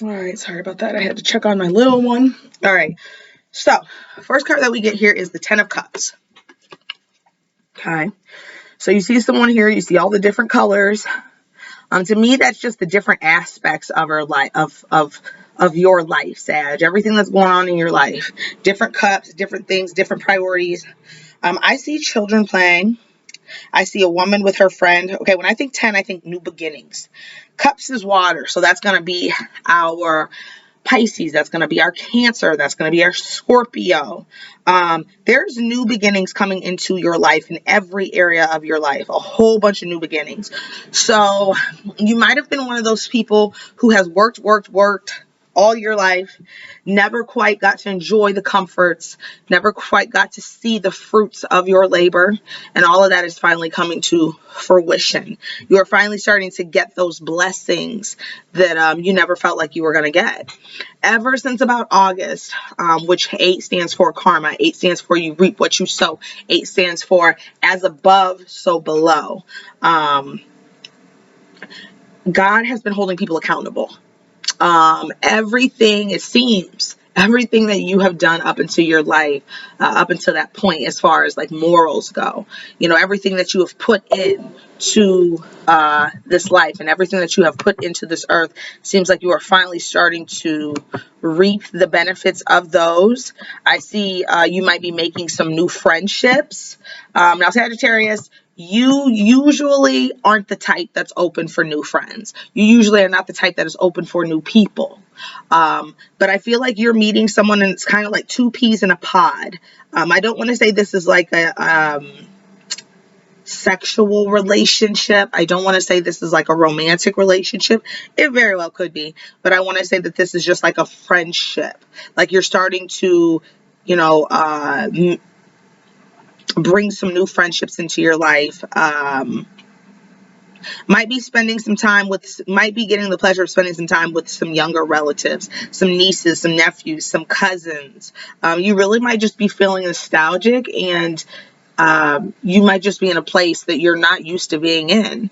All right, sorry about that. I had to check on my little one. All right, so first card that we get here is the Ten of Cups. Okay, so you see someone here, you see all the different colors. To me, that's just the different aspects of our life, of your life, Sag. Everything that's going on in your life, different cups, different things, different priorities. I see children playing. I see a woman with her friend. Okay, when I think 10, I think new beginnings. Cups is water, so that's going to be our Pisces. That's going to be our Cancer. That's going to be our Scorpio. There's new beginnings coming into your life in every area of your life, a whole bunch of new beginnings. So you might have been one of those people who has worked all your life, never quite got to enjoy the comforts, never quite got to see the fruits of your labor, and all of that is finally coming to fruition. You are finally starting to get those blessings that you never felt like you were going to get. Ever since about August, which 8 stands for karma, 8 stands for you reap what you sow, 8 stands for as above, so below. God has been holding people accountable. Everything, it seems, everything that you have done up into your life, up until that point, as far as like morals go, everything that you have put in to this life and everything that you have put into this earth, seems like you are finally starting to reap the benefits of those. I see you might be making some new friendships. Now, Sagittarius, you usually aren't the type that's open for new friends. You usually are not the type that is open for new people. But I feel like you're meeting someone and it's kind of like two peas in a pod. I don't want to say this is like a sexual relationship. I don't want to say this is like a romantic relationship. It very well could be. But I want to say that this is just like a friendship. Like you're starting to, bring some new friendships into your life. Might be getting the pleasure of spending some time with some younger relatives, some nieces, some nephews, some cousins. You really might just be feeling nostalgic, and you might just be in a place that you're not used to being in.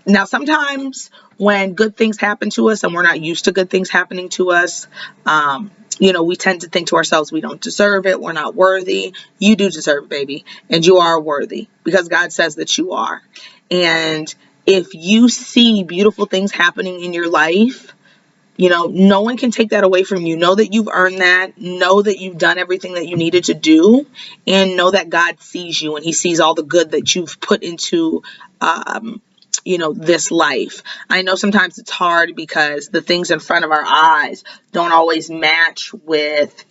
Now, sometimes when good things happen to us and we're not used to good things happening to us, we tend to think to ourselves, we don't deserve it. We're not worthy. You do deserve it, baby. And you are worthy because God says that you are. And if you see beautiful things happening in your life, no one can take that away from you. Know that you've earned that. Know that you've done everything that you needed to do. And know that God sees you and he sees all the good that you've put into this life. I know sometimes it's hard because the things in front of our eyes don't always match with,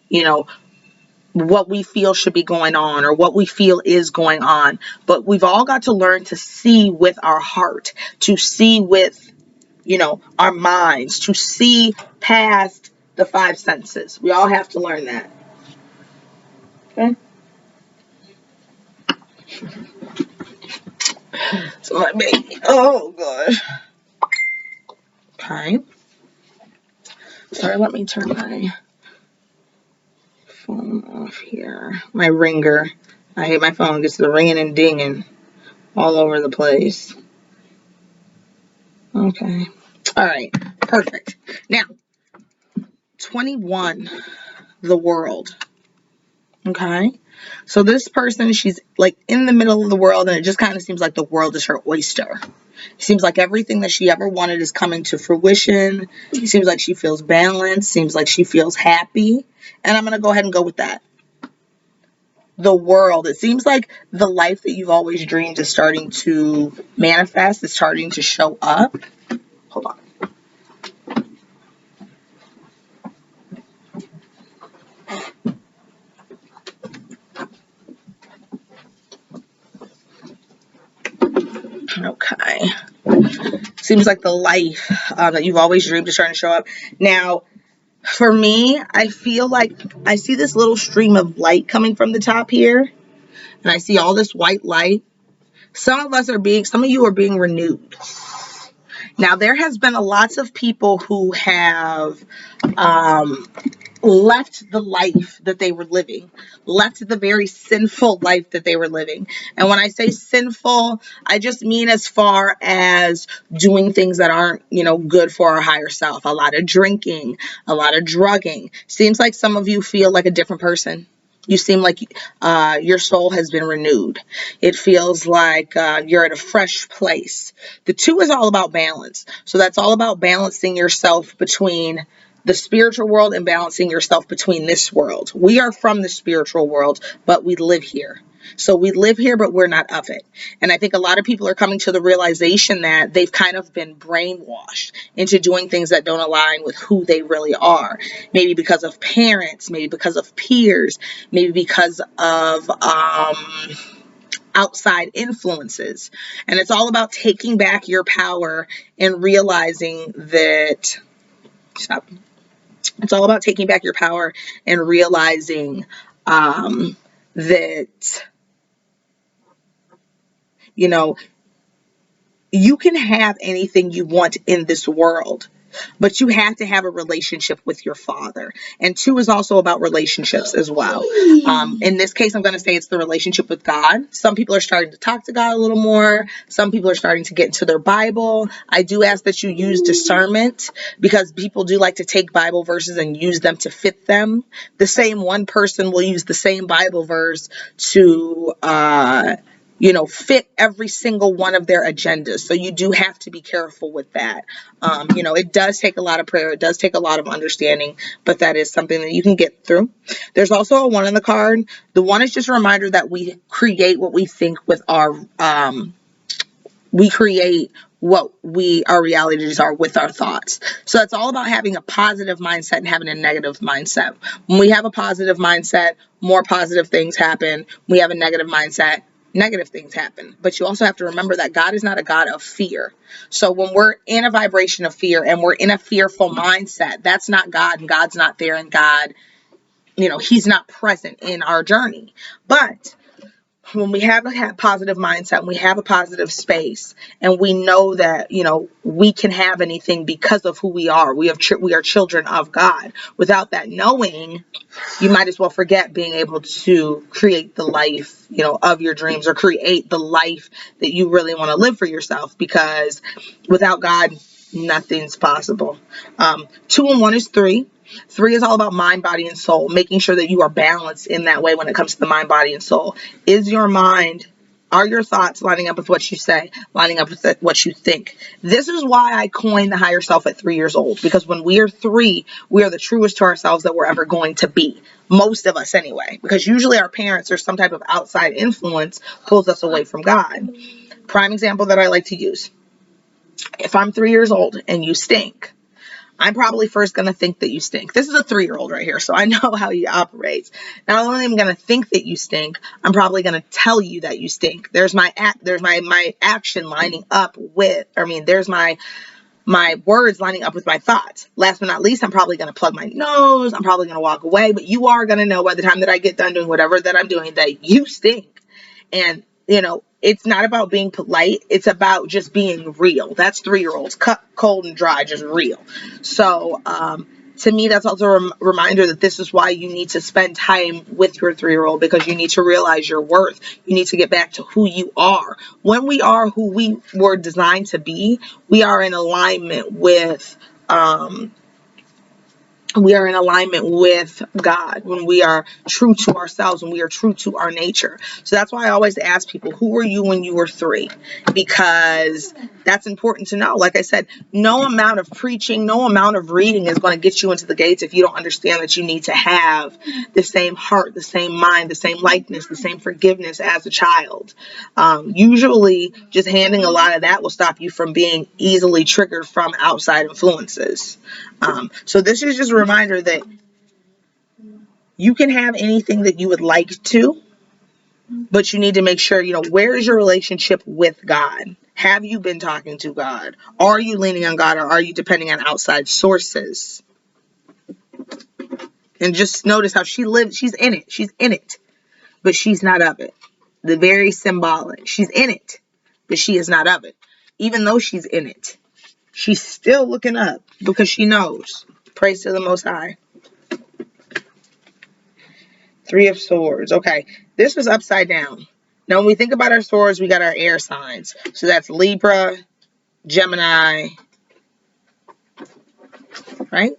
what we feel should be going on or what we feel is going on. But we've all got to learn to see with our heart, to see with, our minds, to see past the 5 senses. We all have to learn that. Okay? So my baby. Oh, gosh. Okay. Sorry, let me turn my phone off here. My ringer. I hate my phone. It gets the ringing and dinging all over the place. Okay. All right. Perfect. Now, 21, the world. Okay. So this person, she's like in the middle of the world, and it just kind of seems like the world is her oyster. It seems like everything that she ever wanted is coming to fruition. It seems like she feels balanced. Seems like she feels happy. And I'm going to go ahead and go with that. The world. It seems like the life that you've always dreamed is starting to manifest. It's starting to show up. Hold on. Okay. Seems like the life that you've always dreamed is starting to show up. Now, for me, I feel like I see this little stream of light coming from the top here. And I see all this white light. Some of you are being renewed. Now, there has been lots of people who have left the life that they were living, left the very sinful life that they were living. And when I say sinful, I just mean as far as doing things that aren't, good for our higher self. A lot of drinking, a lot of drugging. Seems like some of you feel like a different person. You seem like your soul has been renewed. It feels like you're at a fresh place. The 2 is all about balance. So that's all about balancing yourself between the spiritual world and balancing yourself between this world. We are from the spiritual world, but we live here. So we live here, but we're not of it. And I think a lot of people are coming to the realization that they've kind of been brainwashed into doing things that don't align with who they really are. Maybe because of parents, maybe because of peers, maybe because of outside influences. And it's all about taking back your power and realizing that, stop. It's all about taking back your power and realizing that, you can have anything you want in this world, but you have to have a relationship with your Father. And 2 is also about relationships as well. In this case, I'm going to say it's the relationship with God. Some people are starting to talk to God a little more. Some people are starting to get into their Bible. I do ask that you use discernment, because people do like to take Bible verses and use them to fit them. The same one person will use the same Bible verse to fit every single one of their agendas. So you do have to be careful with that. It does take a lot of prayer. It does take a lot of understanding, but that is something that you can get through. There's also a 1 on the card. The 1 is just a reminder that we create what we think with our, we create what our realities are with our thoughts. So it's all about having a positive mindset and having a negative mindset. When we have a positive mindset, more positive things happen. When we have a negative mindset, negative things happen. But you also have to remember that God is not a God of fear. So when we're in a vibration of fear and we're in a fearful mindset, that's not God, and God's not there, and God, he's not present in our journey. But when we have a positive mindset, we have a positive space, and we know that, we can have anything because of who we are. We are children of God. Without that knowing, you might as well forget being able to create the life, of your dreams, or create the life that you really want to live for yourself, because without God, nothing's possible. 2 and 1 is 3. 3 is all about mind, body, and soul, making sure that you are balanced in that way when it comes to the mind, body, and soul. Are your thoughts lining up with what you say, lining up with what you think? This is why I coined the higher self at 3 years old, because when we are 3, we are the truest to ourselves that we're ever going to be. Most of us anyway, because usually our parents or some type of outside influence pulls us away from God. Prime example that I like to use. If I'm 3 years old and you stink, I'm probably first going to think that you stink. This is a 3-year-old right here, so I know how he operates. Not only am I going to think that you stink, I'm probably going to tell you that you stink. There's my action lining up with, there's my words lining up with my thoughts. Last but not least, I'm probably going to plug my nose. I'm probably going to walk away, but you are going to know by the time that I get done doing whatever that I'm doing that you stink. And, it's not about being polite. It's about just being real. That's 3-year-olds, cut, cold, and dry, just real. So, to me, that's also a reminder that this is why you need to spend time with your 3-year-old, because you need to realize your worth. You need to get back to who you are. When we are who we were designed to be, we are in alignment with God, when we are true to ourselves, when we are true to our nature. So that's why I always ask people, who were you when you were 3? Because that's important to know. Like I said, no amount of preaching, no amount of reading is going to get you into the gates if you don't understand that you need to have the same heart, the same mind, the same likeness, the same forgiveness as a child. Usually just handing a lot of that will stop you from being easily triggered from outside influences. So this is just a reminder that you can have anything that you would like to, but you need to make sure, where is your relationship with God? Have you been talking to God? Are you leaning on God, or are you depending on outside sources? And just notice how she lives. She's in it, but she's not of it. The very symbolic. She's in it, but she is not of it. Even though she's in it, she's still looking up because she knows. Praise to the Most High. Three of Swords. Okay. This was upside down. Now, when we think about our swords, we got our air signs. So that's Libra, Gemini, right?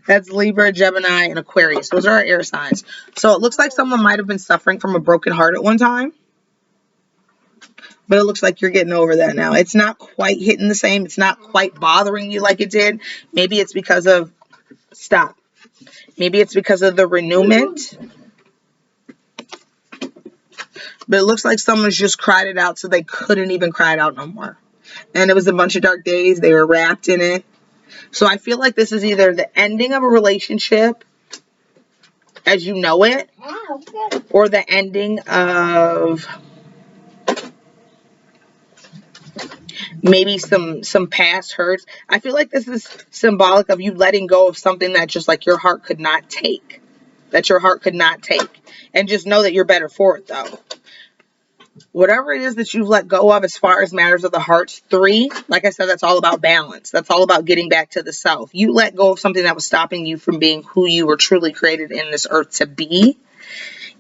That's Libra, Gemini, and Aquarius. Those are our air signs. So it looks like someone might have been suffering from a broken heart at one time. But it looks like you're getting over that now. It's not quite hitting the same. It's not quite bothering you like it did. Maybe it's because of, stop. Maybe it's because of the renewment. But it looks like someone's just cried it out so they couldn't even cry it out no more. And it was a bunch of dark days. They were wrapped in it. So I feel like this is either the ending of a relationship as you know it, or the ending of maybe some past hurts. I feel like this is symbolic of you letting go of something that just like your heart could not take. That your heart could not take. And just know that you're better for it though. Whatever it is that you've let go of as far as matters of the hearts, 3, like I said, that's all about balance. That's all about getting back to the self. You let go of something that was stopping you from being who you were truly created in this earth to be.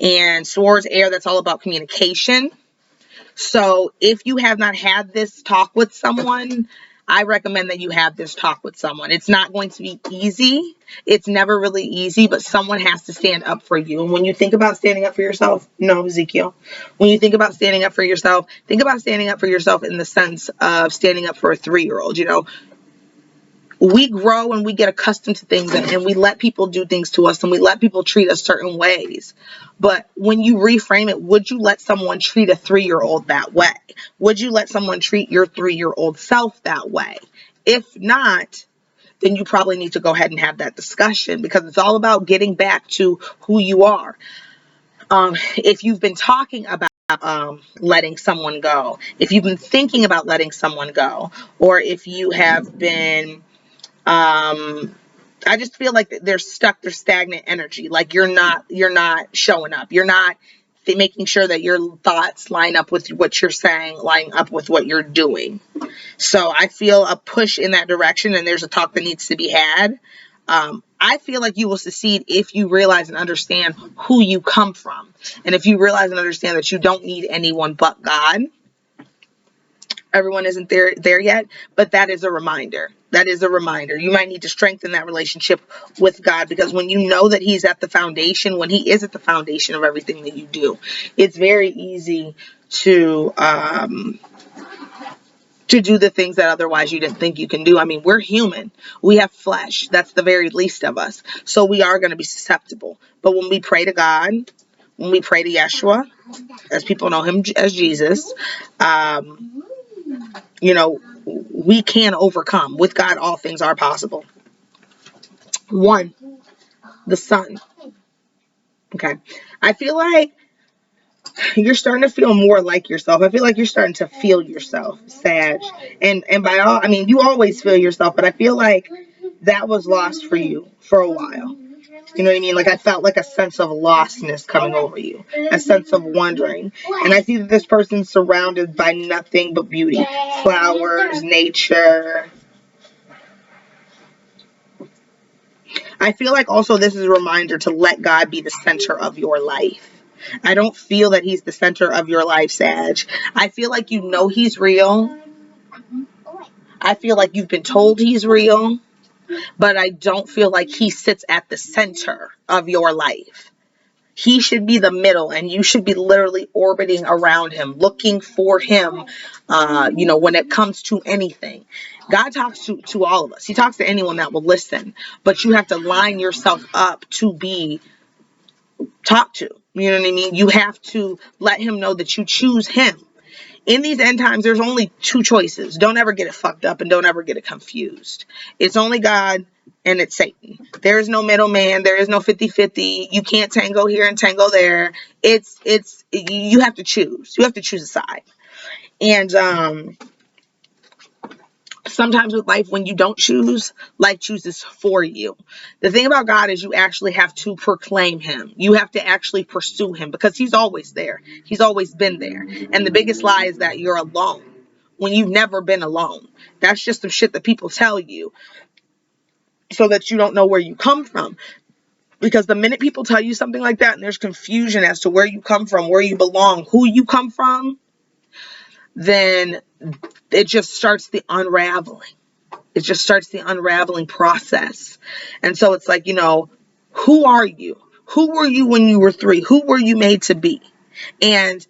And Swords, air, that's all about communication. So if you have not had this talk with someone, I recommend that you have this talk with someone. It's not going to be easy. It's never really easy, but someone has to stand up for you. And when you think about standing up for yourself, no, Ezekiel, when you think about standing up for yourself, think about standing up for yourself in the sense of standing up for a 3-year-old. You know, we grow and we get accustomed to things, and we let people do things to us, and we let people treat us certain ways. But when you reframe it, would you let someone treat a 3-year-old that way? Would you let someone treat your 3-year-old self that way? If not, then you probably need to go ahead and have that discussion, because it's all about getting back to who you are. If you've been talking about letting someone go, if you've been thinking about letting someone go, or if you have been I just feel like they're stuck, they're stagnant energy. Like you're not showing up. You're not making sure that your thoughts line up with what you're saying, line up with what you're doing. So I feel a push in that direction, and there's a talk that needs to be had. I feel like you will succeed if you realize and understand who you come from. And if you realize and understand that you don't need anyone but God. Everyone isn't there yet, but that is a reminder. That is a reminder. You might need to strengthen that relationship with God, because when you know that He's at the foundation, when He is at the foundation of everything that you do, it's very easy to do the things that otherwise you didn't think you can do. I mean, we're human. We have flesh. That's the very least of us. So we are going to be susceptible. But when we pray to God, when we pray to Yeshua, as people know Him as Jesus, you know, we can overcome. With God, all things are possible. 1, the sun. Okay. I feel like you're starting to feel more like yourself. I feel like you're starting to feel yourself, Sag. And by all, I mean, you always feel yourself, but I feel like that was lost for you for a while. You know what I mean? Like I felt like a sense of lostness coming over you, a sense of wondering. And I see that this person's surrounded by nothing but beauty, flowers, nature. I feel like also this is a reminder to let God be the center of your life. I don't feel that He's the center of your life, Sag. I feel like you know He's real. I feel like you've been told He's real. But I don't feel like He sits at the center of your life. He should be the middle, and you should be literally orbiting around Him, looking for Him, you know, when it comes to anything. God talks to all of us. He talks to anyone that will listen, but you have to line yourself up to be talked to. You know what I mean? You have to let Him know that you choose Him. In these end times, there's only 2 choices. Don't ever get it fucked up, and don't ever get it confused. It's only God and it's Satan. There is no middleman. There is no 50-50. You can't tango here and tango there. You have to choose. You have to choose a side. And sometimes with life, when you don't choose, life chooses for you. The thing about God is you actually have to proclaim Him. You have to actually pursue Him, because He's always there. He's always been there. And the biggest lie is that you're alone when you've never been alone. That's just some shit that people tell you so that you don't know where you come from. Because the minute people tell you something like that and there's confusion as to where you come from, where you belong, who you come from, then it just starts the unraveling. It just starts the unraveling process. And so it's like, you know, who are you? Who were you when you were 3? Who were you made to be? And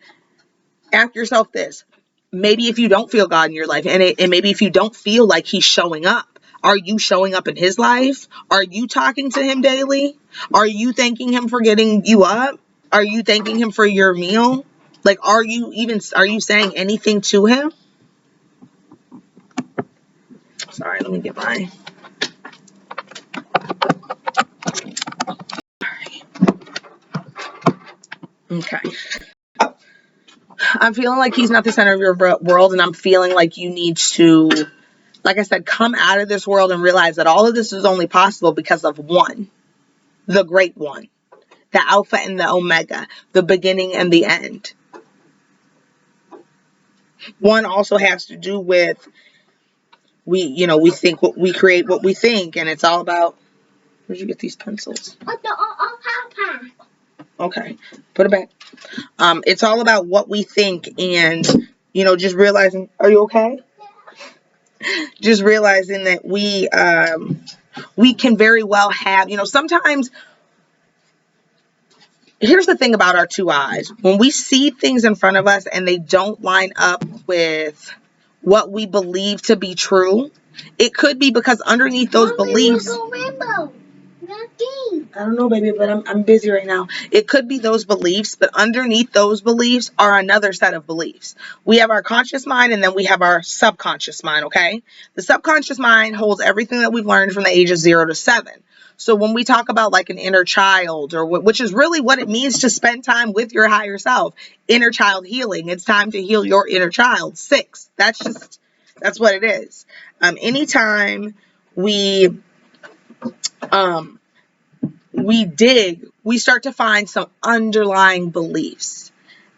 ask yourself this. Maybe if you don't feel God in your life, and maybe if you don't feel like he's showing up, are you showing up in his life? Are you talking to him daily? Are you thanking him for getting you up? Are you thanking him for your meal? Like, are you saying anything to him? Sorry, let me get my... Okay. I'm feeling like he's not the center of your world, and I'm feeling like you need to, like I said, come out of this world and realize that all of this is only possible because of one, the great one, the Alpha and the Omega, the beginning and the end. One also has to do with we think what we create, what we think, and it's all about... Where'd you get these pencils? Okay, put it back. It's all about what we think, and just realizing... Are you okay? Just realizing that we can very well have, sometimes... Here's the thing about our 2 eyes. When we see things in front of us and they don't line up with what we believe to be true, it could be because underneath those beliefs... I don't know, baby, but I'm busy right now. It could be those beliefs, but underneath those beliefs are another set of beliefs. We have our conscious mind, and then we have our subconscious mind, okay? The subconscious mind holds everything that we've learned from the age of 0 to 7. So when we talk about like an inner child, or which is really what it means to spend time with your higher self, inner child healing, it's time to heal your inner child. 6. That's what it is. Anytime we dig, we start to find some underlying beliefs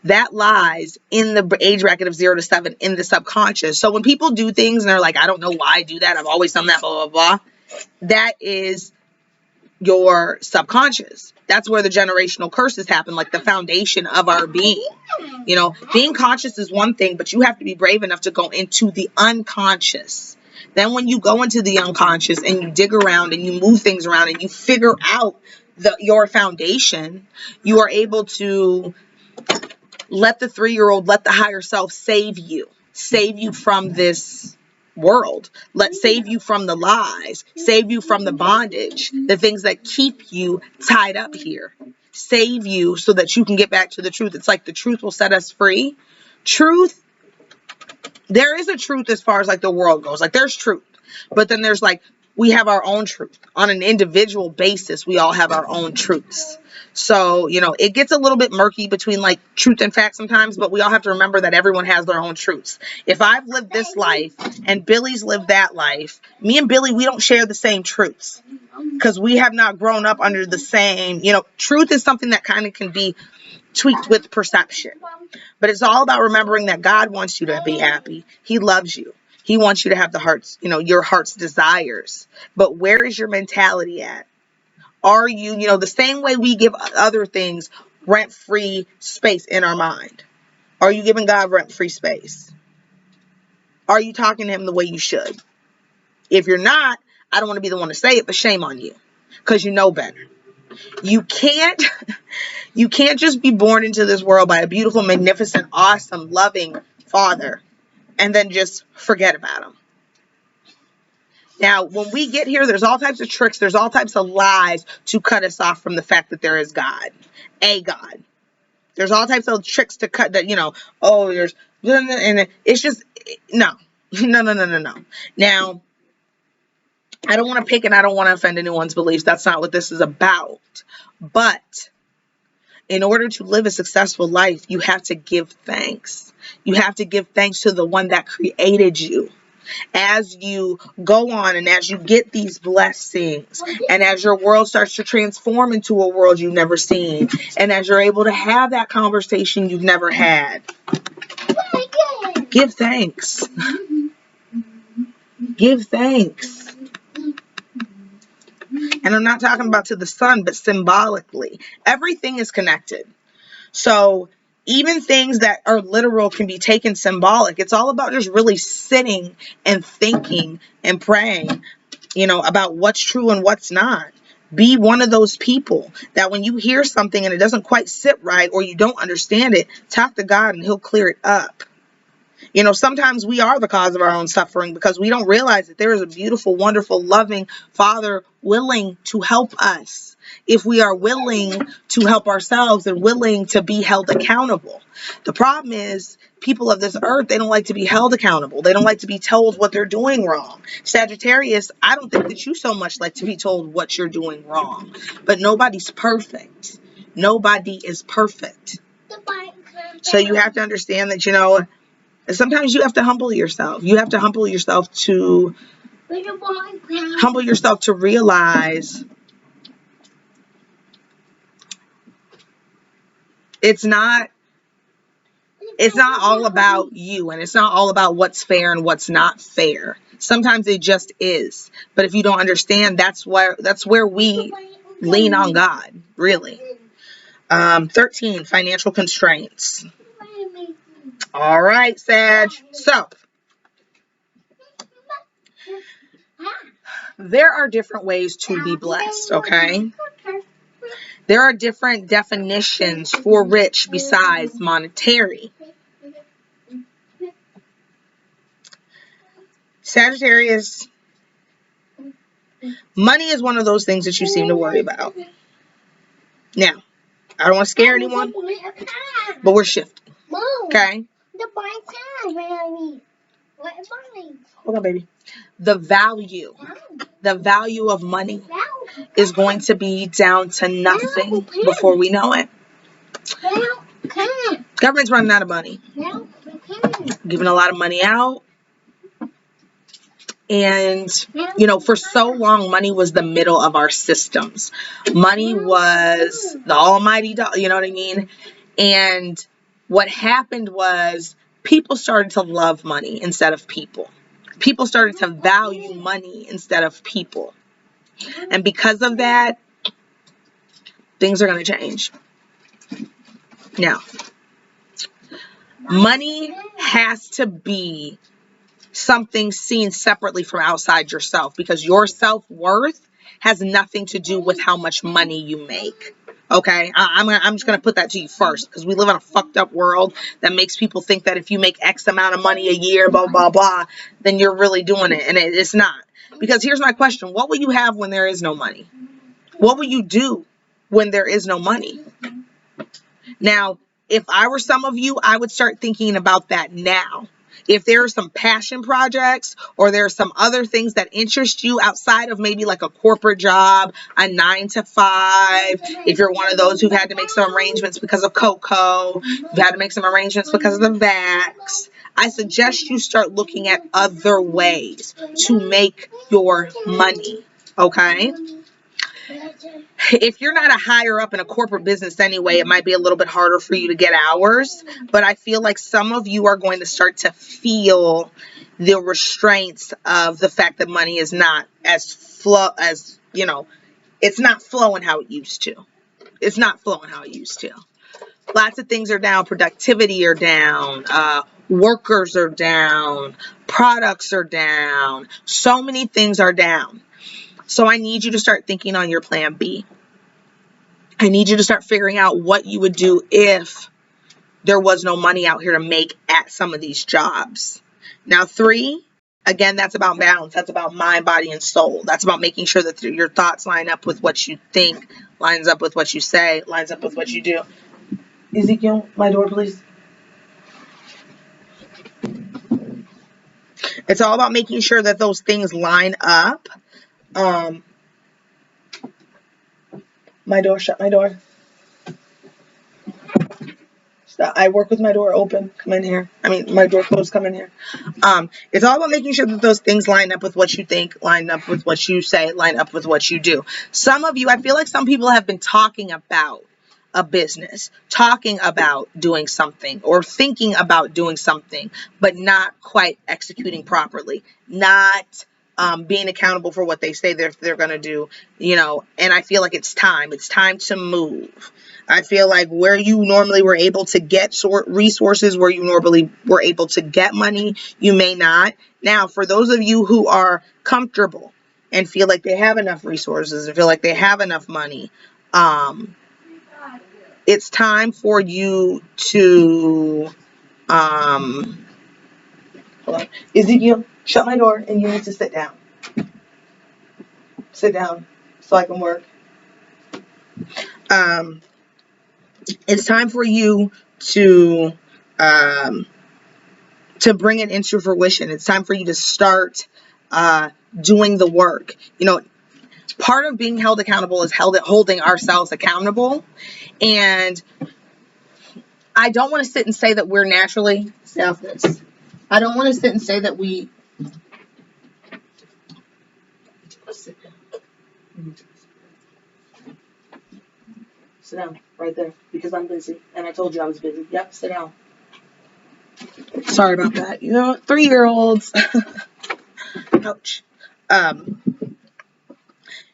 that lies in the age bracket of 0 to 7 in the subconscious. So when people do things and they're like, I don't know why I do that, I've always done that, blah, blah, blah, that is your subconscious. That's where the generational curses happen, like the foundation of our being. Being conscious is one thing, but you have to be brave enough to go into the unconscious. Then when you go into the unconscious and you dig around and you move things around and you figure out your foundation, you are able to let the 3-year-old, let the higher self save you from this world. Save you from the lies, save you from the bondage, the things that keep you tied up here. Save you so that you can get back to the truth. It's like the truth will set us free. Truth, there is a truth as far as like the world goes. Like there's truth, but then there's like, we have our own truth. On an individual basis, we all have our own truths. So, it gets a little bit murky between like truth and fact sometimes, but we all have to remember that everyone has their own truths. If I've lived this life and Billy's lived that life, me and Billy, we don't share the same truths because we have not grown up under the same, truth is something that kind of can be tweaked with perception. But it's all about remembering that God wants you to be happy. He loves you. He wants you to have the heart's, your heart's desires. But where is your mentality at? Are you, the same way we give other things rent-free space in our mind? Are you giving God rent-free space? Are you talking to him the way you should? If you're not, I don't want to be the one to say it, but shame on you, because you know better. You can't just be born into this world by a beautiful, magnificent, awesome, loving Father and then just forget about him. Now, when we get here, there's all types of tricks. There's all types of lies to cut us off from the fact that there is God, a God. There's all types of tricks to cut that, there's, and it's just, no. Now, I don't want to pick and I don't want to offend anyone's beliefs. That's not what this is about. But in order to live a successful life, you have to give thanks. You have to give thanks to the one that created you. As you go on and as you get these blessings and as your world starts to transform into a world you've never seen and as you're able to have that conversation you've never had, give thanks. Give thanks. And I'm not talking about to the sun, but symbolically. Everything is connected. So even things that are literal can be taken symbolic. It's all about just really sitting and thinking and praying, about what's true and what's not. Be one of those people that when you hear something and it doesn't quite sit right or you don't understand it, talk to God and he'll clear it up. Sometimes we are the cause of our own suffering because we don't realize that there is a beautiful, wonderful, loving Father willing to help us if we are willing to help ourselves and willing to be held accountable. The problem is people of this earth, they don't like to be held accountable. They don't like to be told what they're doing wrong. Sagittarius, I don't think that you so much like to be told what you're doing wrong. But nobody's perfect. Nobody is perfect. So you have to understand that, sometimes you have to humble yourself. You have to humble yourself to realize it's not all about you, and it's not all about what's fair and what's not fair. Sometimes it just is. But if you don't understand, that's where we lean on God, really. 13, financial constraints. All right, Sag. So there are different ways to be blessed, okay? There are different definitions for rich besides monetary. Sagittarius, money is one of those things that you seem to worry about. Now, I don't want to scare anyone, but we're shifting, okay? Hold on, baby. The value of money is going to be down to nothing before we know it. Government's running out of money. Giving a lot of money out. And, for so long, money was the middle of our systems. Money was the almighty dollar, you know what I mean? And what happened was people started to love money instead of people. People started to value money instead of people. And because of that, things are going to change. Now, money has to be something seen separately from outside yourself, because your self-worth has nothing to do with how much money you make. Okay, I'm just gonna put that to you first, because we live in a fucked up world that makes people think that if you make X amount of money a year, blah blah blah, then you're really doing it, and it's not. Because here's my question: what will you have when there is no money? What will you do when there is no money? Now, if I were some of you, I would start thinking about that now. If there are some passion projects or there are some other things that interest you outside of maybe like a corporate job, a 9-to-5, if you're one of those who've had to make some arrangements because of Coco, you've had to make some arrangements because of the vax, I suggest you start looking at other ways to make your money, okay? If you're not a higher up in a corporate business anyway, it might be a little bit harder for you to get hours. But I feel like some of you are going to start to feel the restraints of the fact that money is not it's not flowing how it used to. It's not flowing how it used to. Lots of things are down. Productivity are down. Workers are down. Products are down. So many things are down. So I need you to start thinking on your plan B. I need you to start figuring out what you would do if there was no money out here to make at some of these jobs. Now, 3, again, that's about balance. That's about mind, body, and soul. That's about making sure that your thoughts line up with what you think, lines up with what you say, lines up with what you do. Ezekiel, my door, please. It's all about making sure that those things line up. My door, shut my door. I work with my door open. Come in here. I mean, my door closed. Come in here. It's all about making sure that those things line up with what you think, line up with what you say, line up with what you do. Some of you, I feel like some people have been talking about a business, talking about doing something or thinking about doing something, but not quite executing properly, not being accountable for what they say they're going to do, you know, and I feel like it's time to move. I feel like where you normally were able to get resources, where you normally were able to get money, you may not. Now, for those of you who are comfortable and feel like they have enough resources and feel like they have enough money, it's time for you to, hold on. Ezekiel, shut my door and you need to sit down. Sit down so I can work. It's time for you to bring it into fruition. It's time for you to start doing the work. You know, part of being held accountable is holding ourselves accountable. And I don't want to sit and say that we're naturally selfless. I don't want to sit and say that we. Sit down. Sit down right there because I'm busy and I told you I was busy. Yep, sit down. Sorry about that. You know, 3-year-olds. Ouch.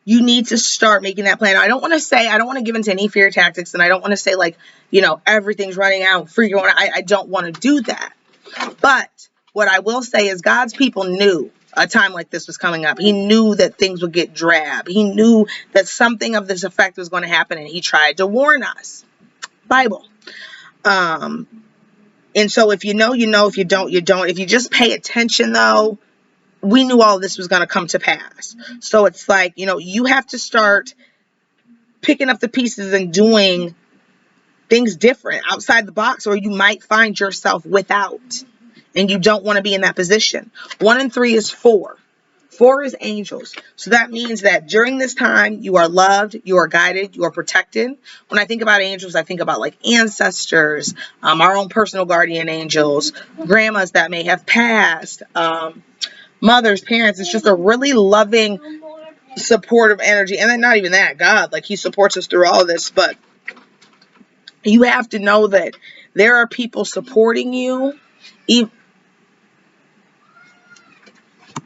You need to start making that plan. I don't want to give into any fear tactics, and I don't want to say like, you know, everything's running out, free going. I don't want to do that. But what I will say is God's people knew a time like this was coming up. He knew that things would get drab. He knew that something of this effect was going to happen, and he tried to warn us. Bible. And so if you know, you know. If you don't, you don't. If you just pay attention, though, we knew all this was going to come to pass. So it's like, you know, you have to start picking up the pieces and doing things different outside the box, or you might find yourself without, and you don't want to be in that position. 1 and 3 is 4. 4 is angels. So that means that during this time, you are loved, you are guided, you are protected. When I think about angels, I think about like ancestors, our own personal guardian angels, grandmas that may have passed, mothers, parents. It's just a really loving, supportive energy. And then not even that, God, like he supports us through all of this. But you have to know that there are people supporting you.